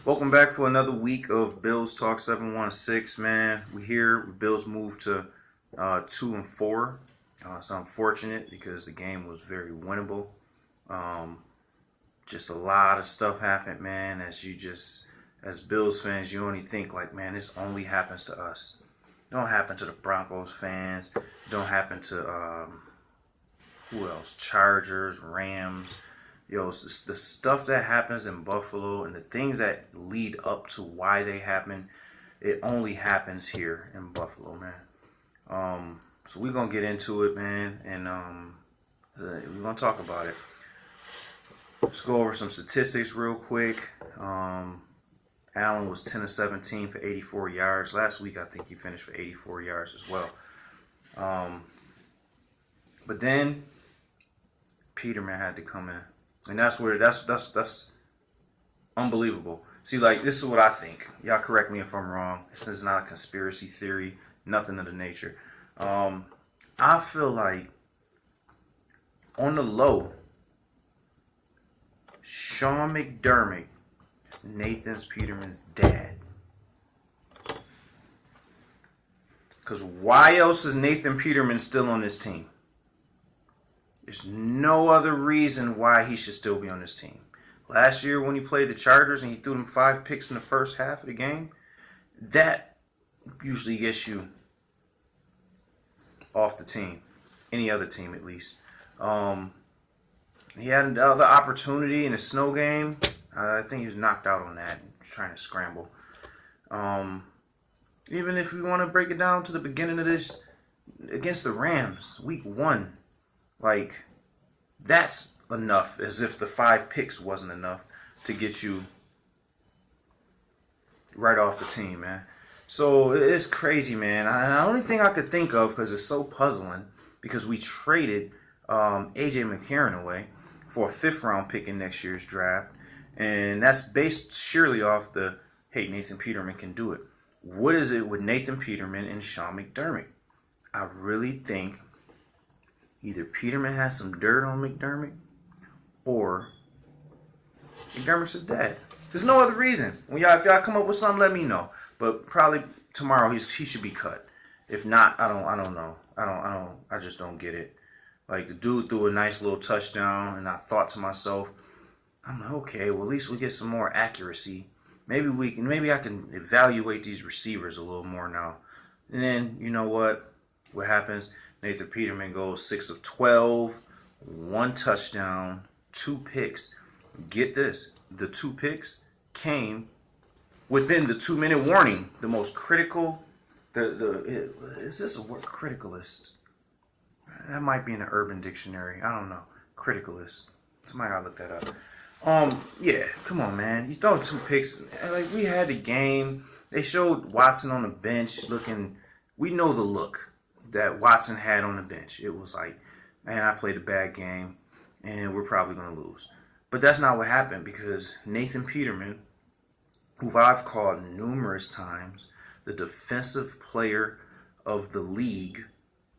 Welcome back for another week of Bills Talk 716, man. We here. Bills moved to 2-4. It's unfortunate because the game was very winnable. Just a lot of stuff happened, man. As Bills fans, you only think like, man, this only happens to us. It don't happen to the Broncos fans. It don't happen to who else? Chargers, Rams. Yo, it's the stuff that happens in Buffalo and the things that lead up to why they happen, it only happens here in Buffalo, man. So we're gonna get into it, man, and we're gonna talk about it. Let's go over some statistics real quick. Allen was 10 of 17 for 84 yards. Last week, I think he finished for 84 yards as well. But then Peterman had to come in. And that's unbelievable. See, like, this is what I think. Y'all correct me if I'm wrong. This is not a conspiracy theory, nothing of the nature. I feel like on the low, Sean McDermott is Nathan Peterman's dad. Because why else is Nathan Peterman still on this team? There's no other reason why he should still be on this team. Last year when he played the Chargers and he threw them 5 picks in the first half of the game, that usually gets you off the team. Any other team at least. He had another opportunity in a snow game. I think he was knocked out on that, trying to scramble. Even if we want to break it down to the beginning of this, against the Rams, week 1, like, that's enough, as if the 5 picks wasn't enough to get you right off the team, man. So it's crazy, man. The only thing I could think of, because it's so puzzling, because we traded A.J. McCarron away for a 5th-round pick in next year's draft, and that's based surely off the, hey, Nathan Peterman can do it. What is it with Nathan Peterman and Sean McDermott? I really think either Peterman has some dirt on McDermott or McDermott's his dad. There's no other reason. If y'all come up with something, let me know. But probably tomorrow he should be cut. If not, I don't know. I just don't get it. Like, the dude threw a nice little touchdown, and I thought to myself, I'm like, okay, well, at least we get some more accuracy. Maybe I can evaluate these receivers a little more now. And then, you know what? What happens? Nathan Peterman goes 6 of 12, 1 touchdown, 2 picks. Get this, the 2 picks came within the 2-minute warning. The most critical, is this a word? Criticalist. That might be in the Urban Dictionary. I don't know. Criticalist. Somebody gotta look that up. Yeah, come on, man. You throw 2 picks. Like, we had the game. They showed Watson on the bench looking. We know the look that Watson had on the bench. It was like, man, I played a bad game, and we're probably going to lose. But that's not what happened, because Nathan Peterman, who I've called numerous times the defensive player of the league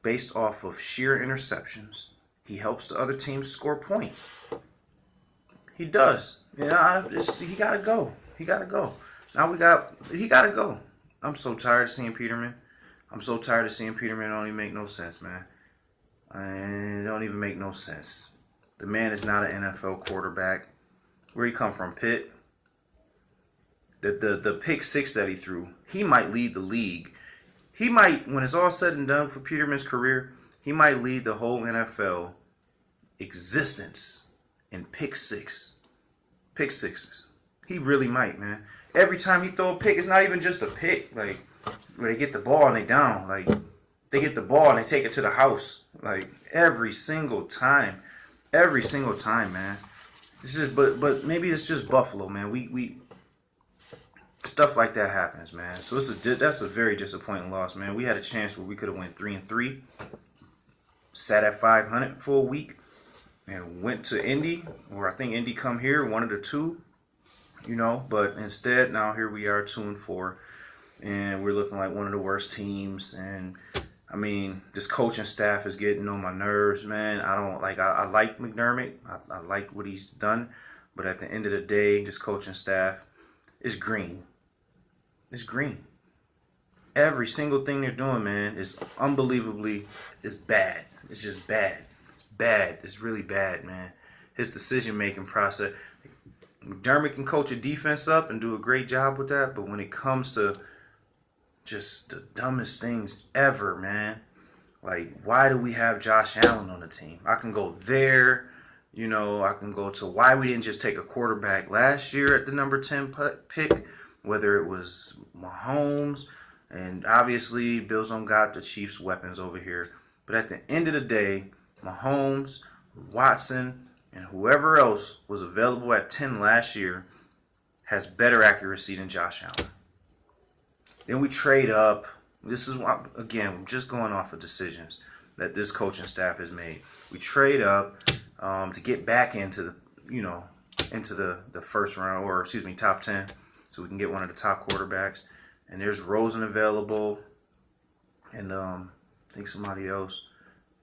based off of sheer interceptions, he helps the other teams score points. He does. Yeah, he got to go. He got to go. He got to go. I'm so tired of seeing Peterman. I'm so tired of seeing Peterman. It don't even make no sense, man. And it don't even make no sense. The man is not an NFL quarterback. Where he come from, Pitt? The pick 6 that he threw, he might lead the league. He might, when it's all said and done for Peterman's career, he might lead the whole NFL existence in pick 6. Pick 6s. He really might, man. Every time he throw a pick, it's not even just a pick. Like, where they get the ball and they down. Like, they get the ball and they take it to the house. Like, every single time. Every single time, man. It's just, but maybe it's just Buffalo, man. We stuff like that happens, man. So that's a very disappointing loss, man. We had a chance where we could have went 3-3, sat at 500 for a week, and went to Indy, or I think Indy come here, one of the two, But instead, now here we are, 2-4. And we're looking like one of the worst teams. And I mean, this coaching staff is getting on my nerves, man. I like McDermott. I like what he's done. But at the end of the day, this coaching staff, is green. It's green. Every single thing they're doing, man, is unbelievably, is bad. It's just bad. It's bad. It's really bad, man. His decision-making process. McDermott can coach a defense up and do a great job with that, but when it comes to just the dumbest things ever, man, like, why do we have Josh Allen on the team? I can go there. I can go to why we didn't just take a quarterback last year at the number 10 pick, whether it was Mahomes. And obviously, Bills don't got the Chiefs' weapons over here. But at the end of the day, Mahomes, Watson, and whoever else was available at 10 last year has better accuracy than Josh Allen. Then we trade up. This is, again, I'm just going off of decisions that this coaching staff has made. We trade up to get back into the first round, or top 10, so we can get one of the top quarterbacks. And there's Rosen available, and I think somebody else,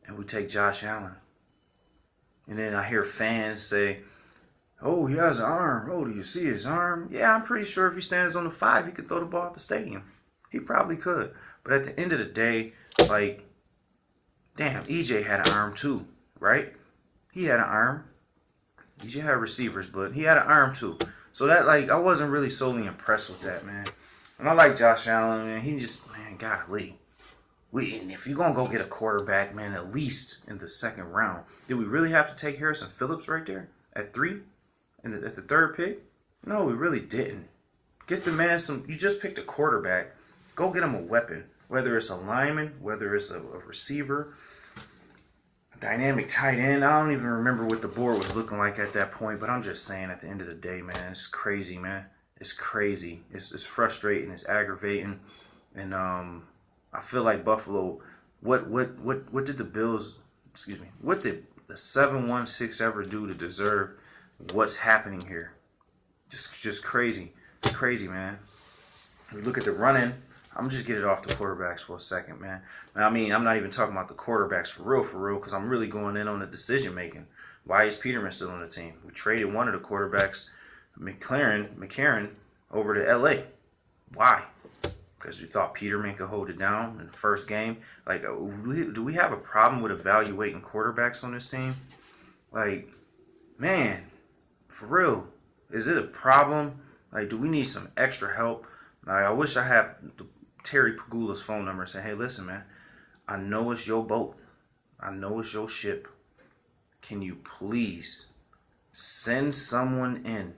and we take Josh Allen. And then I hear fans say, "Oh, he has an arm. Oh, do you see his arm?" Yeah, I'm pretty sure if he stands on the 5, he could throw the ball at the stadium. He probably could. But at the end of the day, like, damn, EJ had an arm too, right? He had an arm. EJ had receivers, but he had an arm too. So that, like, I wasn't really solely impressed with that, man. And I like Josh Allen, man. He just, man, golly. And if you're going to go get a quarterback, man, at least in the second round, did we really have to take Harrison Phillips right there at 3? At the third pick? No, we really didn't. Get the man you just picked a quarterback. Go get him a weapon. Whether it's a lineman, whether it's a receiver, dynamic tight end. I don't even remember what the board was looking like at that point, but I'm just saying at the end of the day, man, it's crazy, man. It's crazy. It's frustrating. It's aggravating. And I feel like Buffalo, what did the Bills, what did the 7-1-6 ever do to deserve what's happening here? Just crazy. It's crazy, man. We look at the running. I'm just get it off the quarterbacks for a second, man. I mean, I'm not even talking about the quarterbacks for real, because I'm really going in on the decision making. Why is Peterman still on the team? We traded one of the quarterbacks, McCarron, over to LA. Why? Because we thought Peterman could hold it down in the first game. Like, do we have a problem with evaluating quarterbacks on this team? Like, man, for real, is it a problem? Like, do we need some extra help? Like, I wish I had Terry Pagula's phone number and say, "Hey, listen, man, I know it's your boat. I know it's your ship. Can you please send someone in?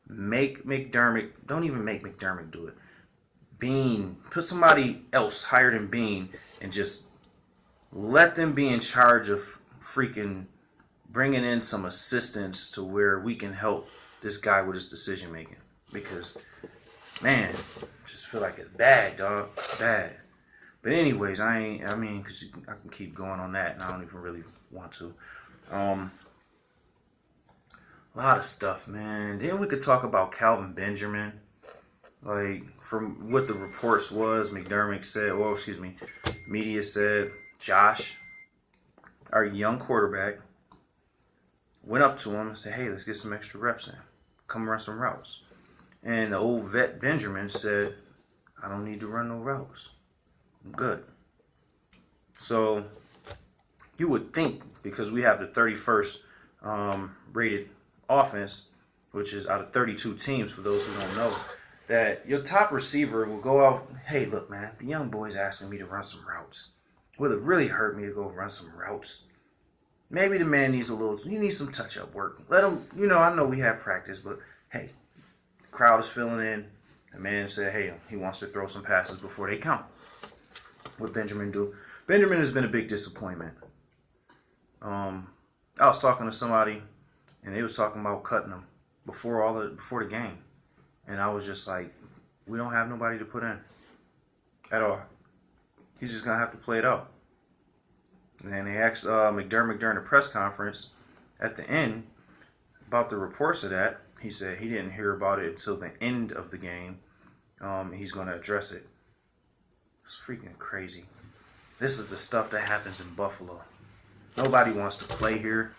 Make McDermott, don't even make McDermott do it. Bean, put somebody else higher than Bean and just let them be in charge of freaking bringing in some assistance to where we can help this guy with his decision making." Because, man, I just feel like it's bad, dog. Bad. But anyways, because I can keep going on that, and I don't even really want to. A lot of stuff, man. Then we could talk about Calvin Benjamin. Like, from what the reports was, McDermott said, media said, Josh, our young quarterback, went up to him and said, "Hey, let's get some extra reps in. Come run some routes." And the old vet Benjamin said, "I don't need to run no routes. I'm good." So you would think, because we have the 31st rated offense, which is out of 32 teams for those who don't know, that your top receiver will go out, "Hey, look, man, the young boy's asking me to run some routes. Will it really hurt me to go run some routes? Maybe the man needs he needs some touch-up work. Let him, I know we have practice, but hey, the crowd is filling in." The man said, hey, he wants to throw some passes before they count. What Benjamin do? Benjamin has been a big disappointment. I was talking to somebody, and they was talking about cutting him before the game. And I was just like, we don't have nobody to put in at all. He's just going to have to play it out. And then they asked McDermott during the press conference at the end about the reports of that. He said he didn't hear about it until the end of the game. He's going to address it. It's freaking crazy. This is the stuff that happens in Buffalo. Nobody wants to play here.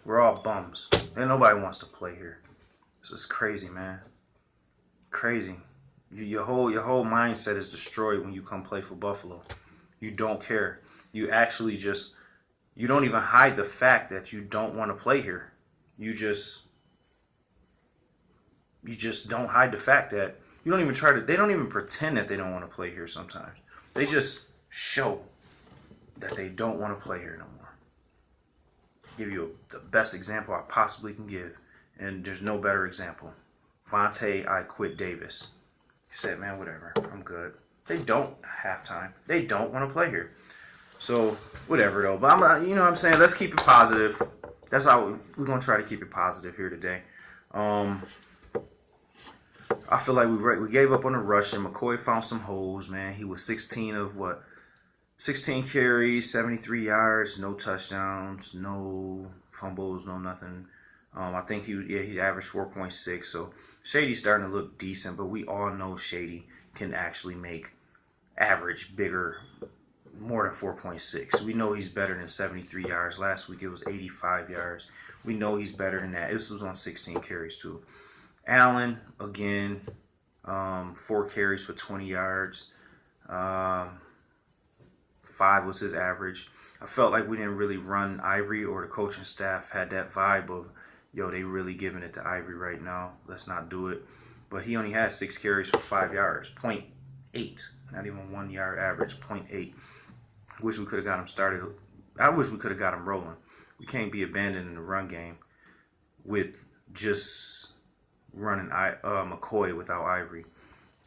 We're all bums. And nobody wants to play here. This is crazy, man. crazy. Your whole mindset is destroyed when you come play for Buffalo. You don't care. You actually just, you don't even hide the fact that you don't want to play here. You just don't hide the fact that you don't even try to. They don't even pretend that they don't want to play here. Sometimes they just show that they don't want to play here no more. Give you the best example I possibly can give, and there's no better example. Vontae, I quit Davis. He said, man, whatever, I'm good. They don't halftime. They don't want to play here. So whatever though. But I'm, you know what I'm saying, let's keep it positive. That's how we're gonna try to keep it positive here today. I feel like we gave up on the rush, and McCoy found some holes, man. He was 16 of 16 carries, 73 yards, no touchdowns, no fumbles, no nothing. I think he averaged 4.6. So Shady's starting to look decent, but we all know Shady can actually make average bigger, more than 4.6. We know he's better than 73 yards. Last week it was 85 yards. We know he's better than that. This was on 16 carries too. Allen, again, 4 carries for 20 yards. 5 was his average. I felt like we didn't really run Ivory, or the coaching staff had that vibe of, yo, they really giving it to Ivory right now. Let's not do it. But he only had 6 carries for 5 yards, 0.8. Not even 1 yard average, 0.8. Wish we could have got him started. I wish we could have got him rolling. We can't be abandoning the run game with just running McCoy without Ivory.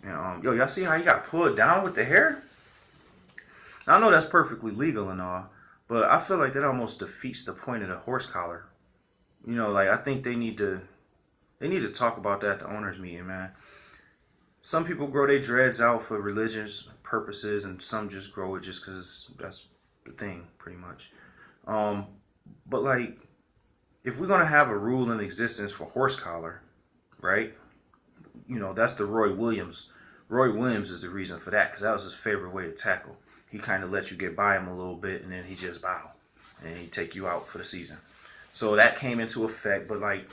And yo, y'all see how he got pulled down with the hair? I know that's perfectly legal and all, but I feel like that almost defeats the point of the horse collar. You know, like, I think they need to talk about that at the owners meeting, man. Some people grow their dreads out for religious purposes, and some just grow it just because that's the thing, pretty much. But like, if we're gonna have a rule in existence for horse collar, right? You know, that's the Roy Williams. Roy Williams is the reason for that, because that was his favorite way to tackle. He kind of let you get by him a little bit, and then he just bow, and he take you out for the season. So that came into effect. But like,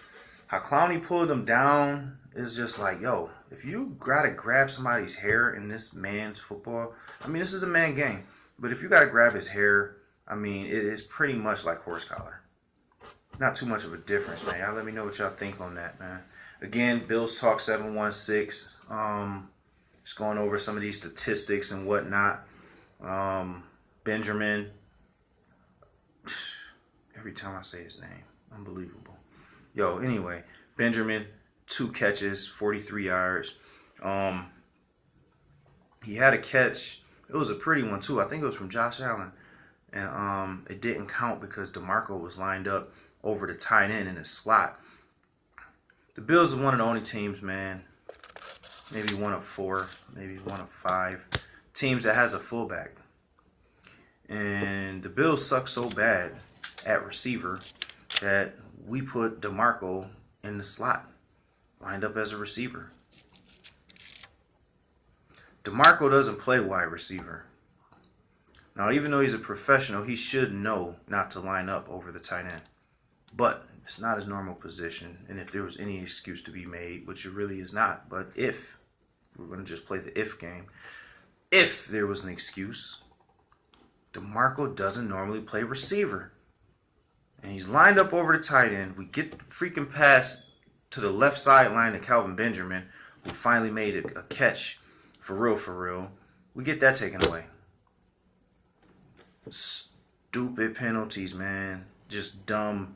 how Clowney pulled him down is just like, yo, if you gotta grab somebody's hair in this man's football, I mean, this is a man game, but if you gotta grab his hair, I mean, it is pretty much like horse collar. Not too much of a difference, man. Y'all let me know what y'all think on that, man. Again, Bills Talk 716. Just going over some of these statistics and whatnot. Benjamin. Every time I say his name, unbelievable. Yo, anyway, Benjamin, 2 catches, 43 yards. He had a catch. It was a pretty one too. I think it was from Josh Allen, and it didn't count because DeMarco was lined up over the tight end in the slot. The Bills are one of the only teams, man, maybe one of 4, maybe one of 5 teams that has a fullback. And the Bills suck so bad at receiver that we put DeMarco in the slot, lined up as a receiver. DeMarco doesn't play wide receiver. Now, even though he's a professional, he should know not to line up over the tight end. But it's not his normal position, and if there was any excuse to be made, which it really is not, but if, we're going to just play the if game, if there was an excuse, DeMarco doesn't normally play receiver. And he's lined up over the tight end. We get the freaking pass to the left sideline to Calvin Benjamin, who finally made a catch for real. We get that taken away. Stupid penalties, man. Just dumb.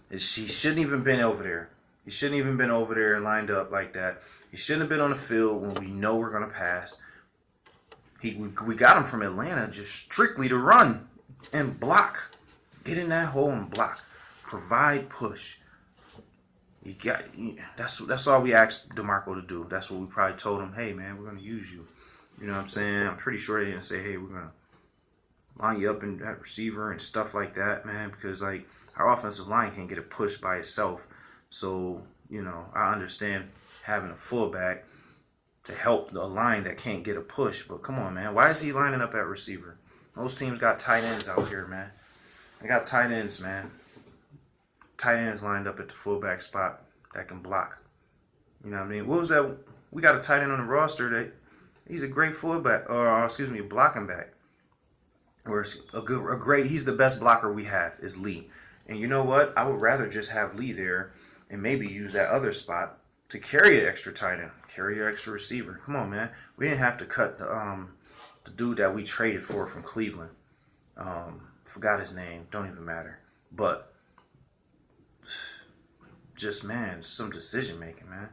He shouldn't even been over there. He shouldn't even been over there lined up like that. He shouldn't have been on the field when we know we're going to pass. We got him from Atlanta just strictly to run and block. Get in that hole and block. Provide push. That's all we asked DeMarco to do. That's what we probably told him. Hey, man, we're going to use you. You know what I'm saying? I'm pretty sure they didn't say, hey, we're going to line you up in that receiver and stuff like that, man, because like, our offensive line can't get a push by itself. So, you know, I understand having a fullback to help the line that can't get a push. But come on, man. Why is he lining up at receiver? Most teams got tight ends out here, man. They got tight ends, man. Tight ends lined up at the fullback spot that can block. You know what I mean? What was that? We got a tight end on the roster that he's a great fullback, or excuse me, blocking back. Or he's the best blocker we have is Lee. And you know what? I would rather just have Lee there and maybe use that other spot to carry an extra tight end, carry an extra receiver. Come on, man. We didn't have to cut the dude that we traded for from Cleveland. Forgot his name. Don't even matter. But just, man, some decision making, man.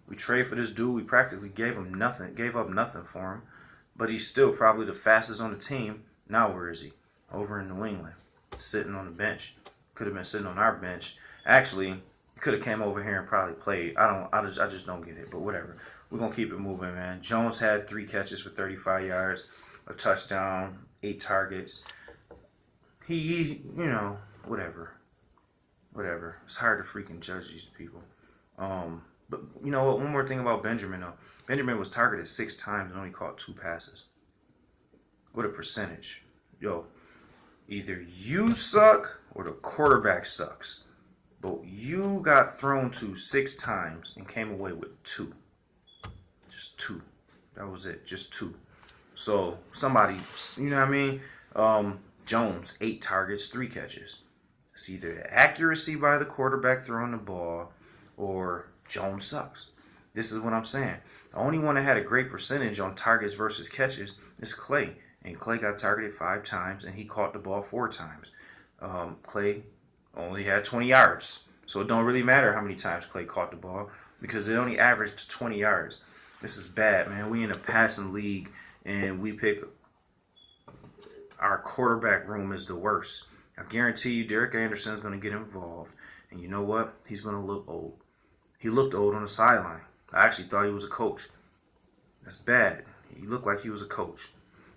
We trade for this dude. We practically gave up nothing for him. But he's still probably the fastest on the team. Now where is he? Over in New England, sitting on the bench. Could have been sitting on our bench. Actually, could have came over here and probably played. I just don't get it. But whatever. We're gonna keep it moving, man. Jones had 3 catches for 35 yards, a touchdown, 8 targets. He whatever. It's hard to freaking judge these people. But you know what? One more thing about Benjamin though. Benjamin was targeted 6 times and only caught 2 passes. What a percentage. Yo, either you suck or the quarterback sucks. But you got thrown to 6 times and came away with 2. Just 2. That was it. Just 2. So somebody, you know what I mean? Jones, 8 targets, 3 catches. It's either the accuracy by the quarterback throwing the ball or Jones sucks. This is what I'm saying. The only one that had a great percentage on targets versus catches is Clay. And Clay got targeted 5 times, and he caught the ball 4 times. Clay only had 20 yards. So it don't really matter how many times Clay caught the ball because it only averaged 20 yards. This is bad, man. We in a passing league, and we pick our quarterback room is the worst. I guarantee you Derek Anderson's going to get involved. And you know what? He's going to look old. He looked old on the sideline. I actually thought he was a coach. That's bad. He looked like he was a coach.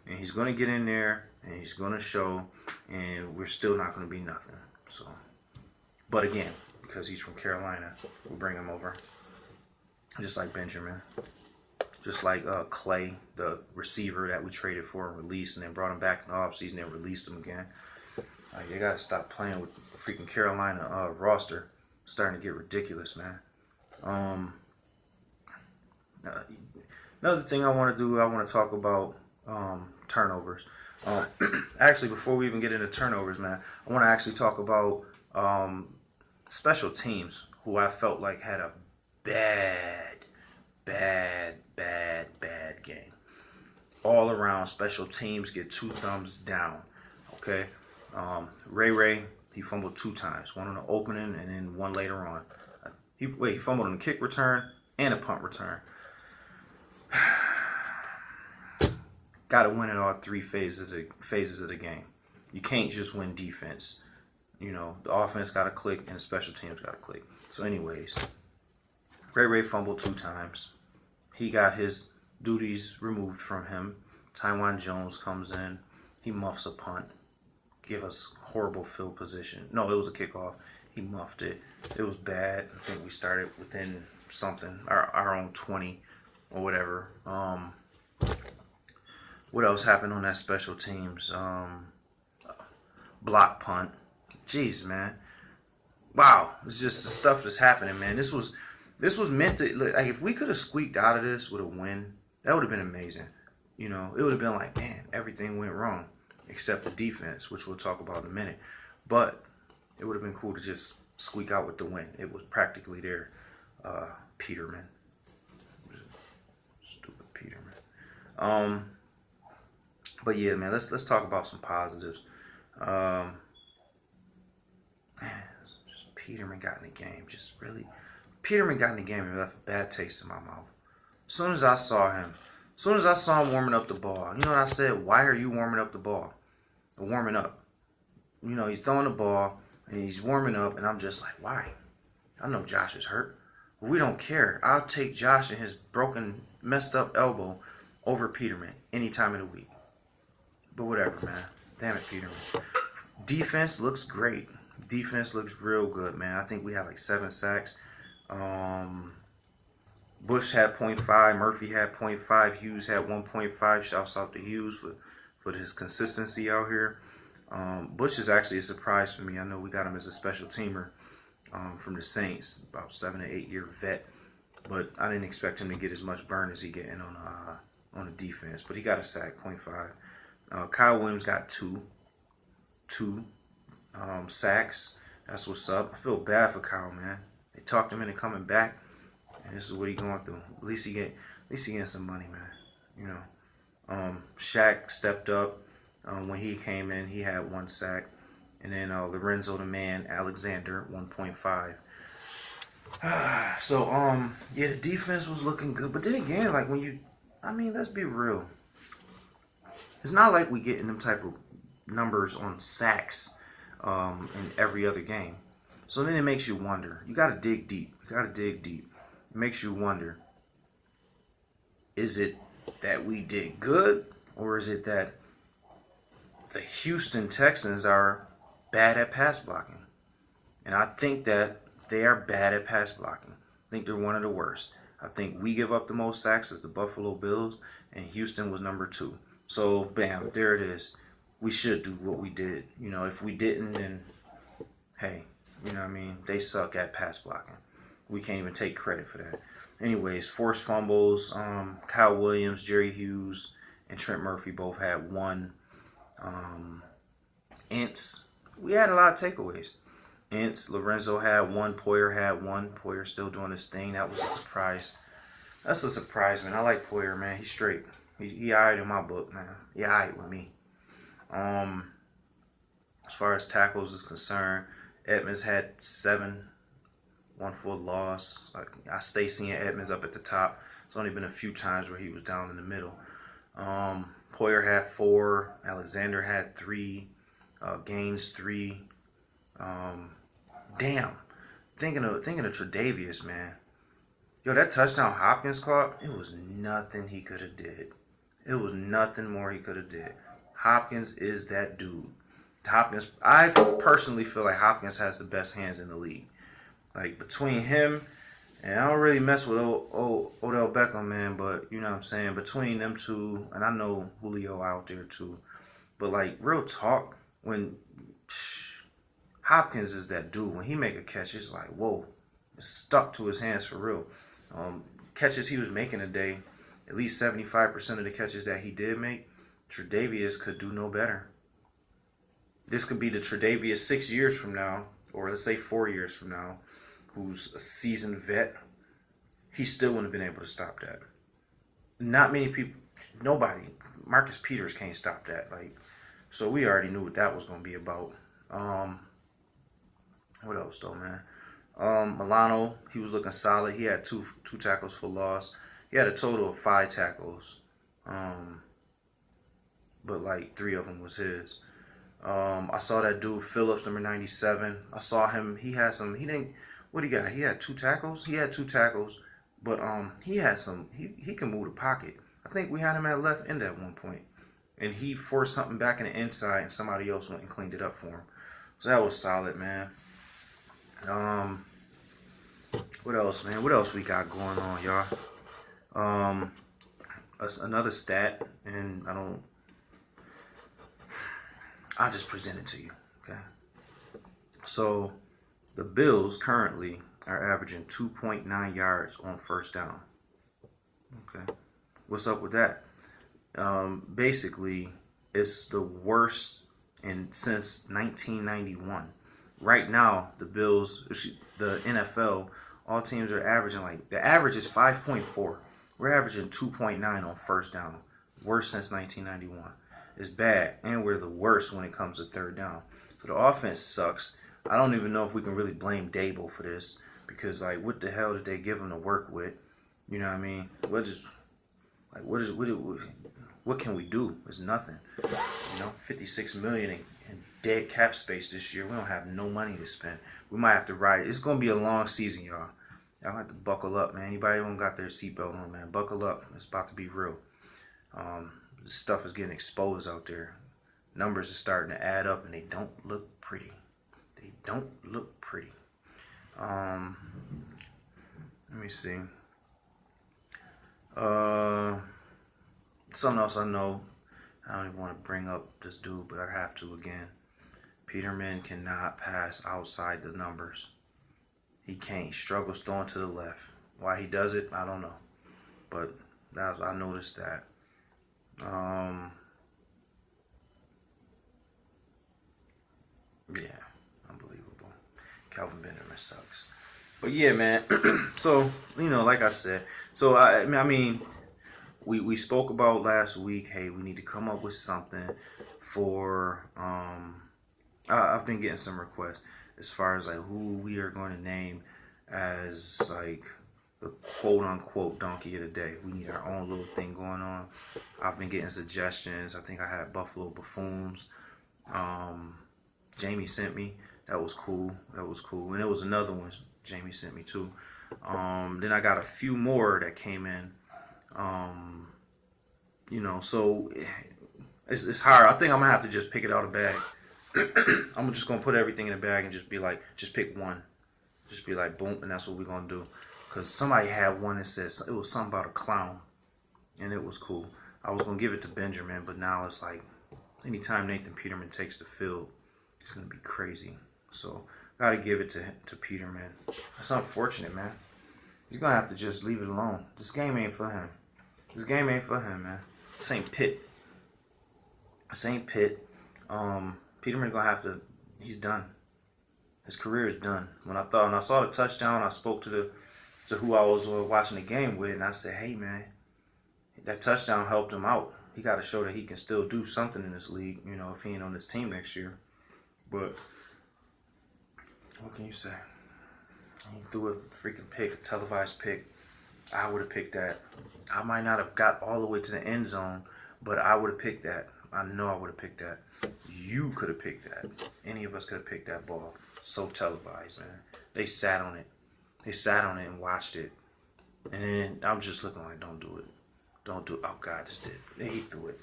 And he's going to get in there, and he's going to show, and we're still not going to be nothing. So, but again, because he's from Carolina, we'll bring him over. Just like Benjamin. Just like Clay, the receiver that we traded for and released, and then brought him back in the offseason and released him again. You got to stop playing with the freaking Carolina roster. It's starting to get ridiculous, man. Another thing I want to do, I want to talk about turnovers. Actually, before we even get into turnovers, man, I want to actually talk about special teams who I felt like had a bad game. All around, special teams get 2 thumbs down. Okay, Ray, he fumbled 2 times, one on the opening and then one later on. He fumbled on the kick return and a punt return. Got to win in all 3 phases of the game. You can't just win defense. You know, the offense got to click and the special teams got to click. So anyways, Ray fumbled 2 times. He got his duties removed from him. Taiwan Jones comes in. He muffs a punt. Give us horrible field position. No, it was a kickoff. He muffed it. It was bad. I think we started within something, our own 20 or whatever. What else happened on that special teams? Block punt. Jeez, man. Wow. It's just the stuff that's happening, man. This was meant to, like, if we could have squeaked out of this with a win, that would have been amazing. You know, it would have been like, man, everything went wrong except the defense, which we'll talk about in a minute. But it would have been cool to just squeak out with the win. It was practically there. Peterman. Stupid Peterman. But yeah, man, let's talk about some positives. Man, just Peterman got in the game. Peterman got in the game and left a bad taste in my mouth. As soon as I saw him warming up the ball, you know what I said? Why are you warming up the ball? Warming up. You know, he's throwing the ball and he's warming up, and I'm just like, why? I know Josh is hurt. But we don't care. I'll take Josh and his broken, messed up elbow over Peterman any time of the week. But whatever, man. Damn it, Peterman. Defense looks great. Defense looks real good, man. I think we had like 7 sacks. Bush had 0.5. Murphy had 0.5. Hughes had 1.5. Shouts out to Hughes for his consistency out here. Bush is actually a surprise for me. I know we got him as a special teamer from the Saints, about 7 to 8 year vet. but I didn't expect him to get as much burn as he getting on the defense. But he got a sack, .5. Kyle Williams got two sacks. That's what's up. I feel bad for Kyle, man. They talked him into coming back, and this is what he going through. At least he getting some money, man. You know, Shaq stepped up when he came in. He had 1 sack, and then Lorenzo the Man Alexander 1.5. So yeah, the defense was looking good, but then again, like let's be real. It's not like we getting them type of numbers on sacks in every other game. So then it makes you wonder. You got to dig deep. It makes you wonder. Is it that we did good, or is it that the Houston Texans are bad at pass blocking? And I think that they are bad at pass blocking. I think they're one of the worst. I think we give up the most sacks as the Buffalo Bills, and Houston was number 2. So, bam, there it is. We should do what we did. You know, if we didn't, then, hey, you know what I mean? They suck at pass blocking. We can't even take credit for that. Anyways, forced fumbles. Kyle Williams, Jerry Hughes, and Trent Murphy both had 1. Ints. We had a lot of takeaways. Ints. Lorenzo had 1. Poyer had 1. Poyer still doing his thing. That was a surprise. That's a surprise, man. I like Poyer, man. He's straight. He alright in my book, man. He alright with me. As far as tackles is concerned, Edmonds had 7, 1 for a loss. I stay seeing Edmonds up at the top. It's only been a few times where he was down in the middle. Poyer had 4. Alexander had 3. Gaines 3. Damn. Thinking of Tre'Davious, man. Yo, that touchdown Hopkins caught, it was nothing he could have did. It was nothing more he could have did. Hopkins is that dude. Hopkins, I personally feel like Hopkins has the best hands in the league. Like, between him, and I don't really mess with Odell Beckham, man, but you know what I'm saying? Between them two, and I know Julio out there too, but like, real talk, when Hopkins is that dude, when he make a catch, it's like, whoa, it's stuck to his hands for real. Catches he was making today, at least 75% of the catches that he did make, Tre'Davious could do no better. This could be the Tre'Davious 6 years from now, or let's say 4 years from now, who's a seasoned vet. He still wouldn't have been able to stop that. Not many people, nobody. Marcus Peters can't stop that. Like, so we already knew what that was going to be about. What else though, man? Milano, he was looking solid. He had two tackles for loss. He had a total of 5 tackles, but like 3 of them was his. I saw that dude Phillips, number 97. I saw him. He had some. He didn't. What he got? He had 2 tackles. He had 2 tackles, but he had some. He can move the pocket. I think we had him at left end at one point, and he forced something back in the inside, and somebody else went and cleaned it up for him. So that was solid, man. What else, man? What else we got going on, y'all? Another stat, and I'll just present it to you, okay? So, the Bills currently are averaging 2.9 yards on first down. Okay, what's up with that? Basically, it's the worst since 1991. Right now, the Bills, the NFL, all teams are averaging the average is 5.4. We're averaging 2.9 on first down. Worst since 1991. It's bad, and we're the worst when it comes to third down. So the offense sucks. I don't even know if we can really blame Dable for this, because what the hell did they give him to work with? You know what I mean? What can we do? It's nothing. 56 million in dead cap space this year. We don't have no money to spend. We might have to ride. It's gonna be a long season, y'all. Y'all have to buckle up, man. Anybody who don't got their seatbelt on, man, buckle up. It's about to be real. This stuff is getting exposed out there. Numbers are starting to add up, and they don't look pretty. They don't look pretty. Let me see. Something else I know. I don't even want to bring up this dude, but I have to again. Peterman cannot pass outside the numbers. He can't. He struggles throwing to the left. Why he does it, I don't know. But I noticed that. Yeah, unbelievable. Calvin Benjamin sucks. But yeah, man. So, like I said, so I mean, we spoke about last week, hey, we need to come up with something for I've been getting some requests as far as like who we are going to name as like the quote unquote donkey of the day. We need our own little thing going on. I've been getting suggestions. I think I had Buffalo Buffoons. Jamie sent me. That was cool. And there was another one Jamie sent me too. Then I got a few more that came in. So it's hard. I think I'm gonna have to just pick it out of the bag. I'm just gonna put everything in a bag and just be like, just pick one. Just be like, boom, and that's what we're gonna do. Cause somebody had one that says it was something about a clown, and it was cool. I was gonna give it to Benjamin, but now it's like, anytime Nathan Peterman takes the field, it's gonna be crazy. So gotta give it to Peterman. That's unfortunate, man. You're gonna have to just leave it alone. This game ain't for him. Man. This ain't Pitt. Peterman gonna have to. He's done. His career is done. When I saw the touchdown, I spoke to who I was watching the game with, and I said, "Hey, man, that touchdown helped him out. He got to show that he can still do something in this league. If he ain't on this team next year." But what can you say? He threw a freaking pick, a televised pick. I would have picked that. I might not have got all the way to the end zone, but I would have picked that. I know I would have picked that. You could have picked that. Any of us could have picked that ball. So televised, man. They sat on it. And watched it. And then I'm just looking like, don't do it. Oh, God, this did. He threw it.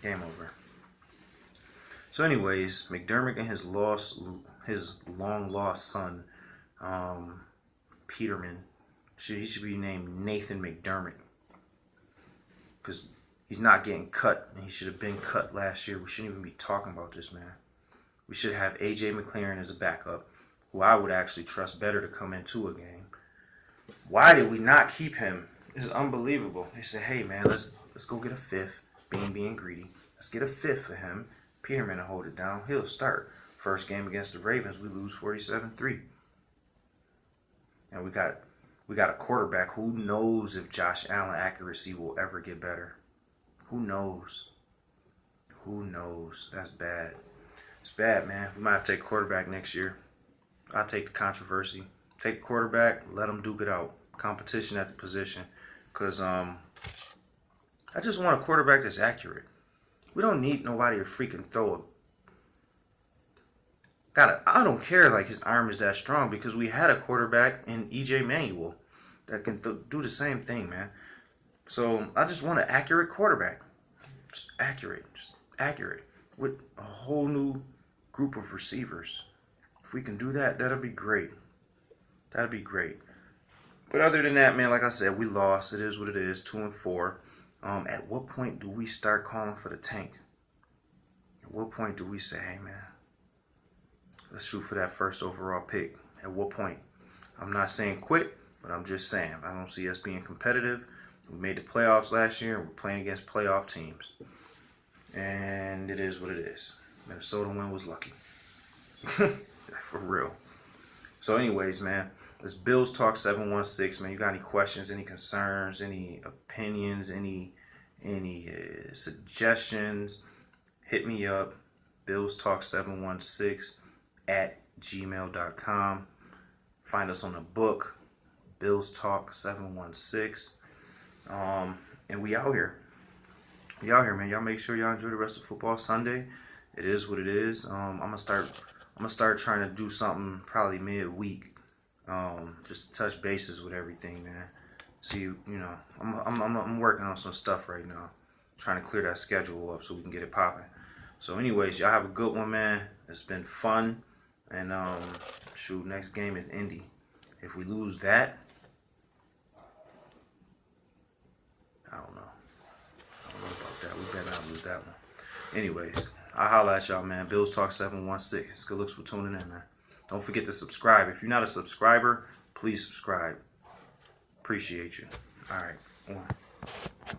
Game over. So anyways, McDermott and his long lost son, Peterman, he should be named Nathan McDermott. Because he's not getting cut, and he should have been cut last year. We shouldn't even be talking about this, man. We should have A.J. McLaren as a backup, who I would actually trust better to come into a game. Why did we not keep him? It's unbelievable. They said, hey, man, let's go get a fifth. Being greedy. Let's get a fifth for him. Peterman will hold it down. He'll start. First game against the Ravens, we lose 47-3. And we got a quarterback. Who knows if Josh Allen accuracy will ever get better? Who knows? That's bad. It's bad, man. We might have to take a quarterback next year. I'll take the controversy. Take a quarterback, let them duke it out. Competition at the position. Because I just want a quarterback that's accurate. We don't need nobody to freaking throw it. I don't care like his arm is that strong because we had a quarterback in E.J. Manuel that can do the same thing, man. So I just want an accurate quarterback. Just accurate. With a whole new group of receivers. If we can do that, that'll be great. But other than that, man, like I said, we lost. It is what it is, 2-4. At what point do we start calling for the tank? At what point do we say, hey, man, let's shoot for that first overall pick? At what point? I'm not saying quit, but I'm just saying I don't see us being competitive. We made the playoffs last year, and we're playing against playoff teams. And it is what it is. Minnesota win was lucky. For real. So anyways, man, it's Bills Talk 716, man. You got any questions, any concerns, any opinions, any suggestions, hit me up. Bills Talk 716 at gmail.com. Find us on the book, Bills Talk 716. And we out here. Man. Y'all make sure y'all enjoy the rest of football Sunday. It is what it is. I'm gonna start trying to do something probably midweek. Just to touch bases with everything, man. See, I'm working on some stuff right now. Trying to clear that schedule up so we can get it popping. So anyways, y'all have a good one, man. It's been fun. And next game is Indy. If we lose that, I don't know about that. We better not lose that one. Anyways, I'll holla at y'all, man. Bills Talk 716. Good looks for tuning in, man. Don't forget to subscribe. If you're not a subscriber, please subscribe. Appreciate you. All right. One.